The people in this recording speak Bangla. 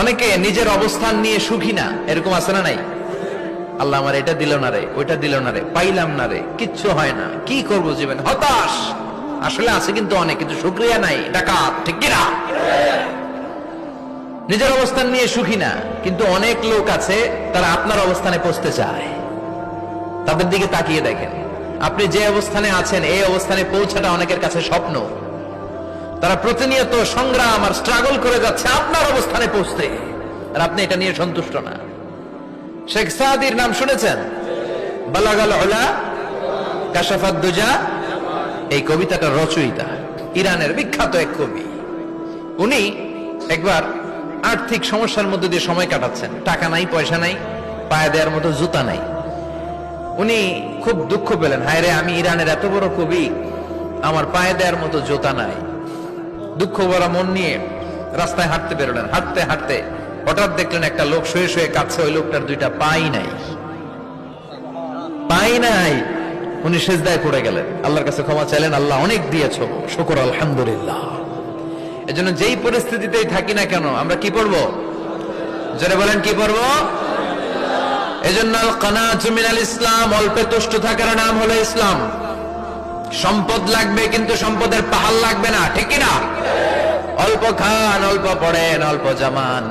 অনেকে নিজের অবস্থান নিয়ে সুখী না, এরকম আছে না নাই? আল্লাহ আমার এটা দিল না রে, ওইটা দিল না রে, পাইলাম না রে, কিচ্ছু হয় না, কি করবো জীবন, হতাশ। আসলে আছে কিন্তু অনেক, কিন্তু শুকরিয়া নাই, ডাকাত, ঠিক কিনা? নিজের অবস্থান নিয়ে সুখী না, কিন্তু অনেক লোক আছে তারা আপনার অবস্থানে পৌঁছতে চায়। তাদের দিকে তাকিয়ে দেখেন, আপনি যে অবস্থানে আছেন এই অবস্থানে পৌঁছাটা অনেকের কাছে স্বপ্ন। তারা প্রতিনিয়ত সংগ্রাম আর স্ট্রাগল করে যাচ্ছে আপনার অবস্থানে পৌঁছতে, আর আপনি এটা নিয়ে সন্তুষ্ট না। শেখ সাদির নাম শুনেছেন? বালাগাল উলা কাশাফাত দুজা, এই কবিতাটার রচয়িতা ইরানের বিখ্যাত এক কবি। উনি একবার আর্থিক সমস্যার মধ্যে দিয়ে সময় কাটাচ্ছেন, টাকা নাই, পয়সা নাই, পায়ে দেওয়ার মতো জুতা নাই। উনি খুব দুঃখ পেলেন, হায় রে, আমি ইরানের এত বড় কবি, আমার পায়ে দেওয়ার মতো জুতা নাই। দুঃখ ভরা মন নিয়ে রাস্তায় হাঁটতে বেরোলেন। হাঁটতে হাঁটতে হঠাৎ দেখলেন একটা লোক শুয়ে শুয়ে কাঁদছে, ওই লোকটার দুইটা পাই নাই, পাই নাই। উনি সিজদায় পড়ে গেলেন, আল্লাহর কাছে ক্ষমা চাইলেন, আল্লাহ অনেক দিয়েছো, শুকর আলহামদুলিল্লাহ। এজন্য যেই পরিস্থিতিতেই থাকি না কেন আমরা কি পড়বো? যারা বলেন কি পড়বো? এজন্য আল কানাতু মিনাল ইসলাম, অল্পে তুষ্ট থাকার নাম হলো ইসলাম। সম্পদ লাগবে কিন্তু সম্পদের পাহাড় লাগবে না, ঠিক কিনা? অল্প খান, অল্প পড়েন, অল্প জামান,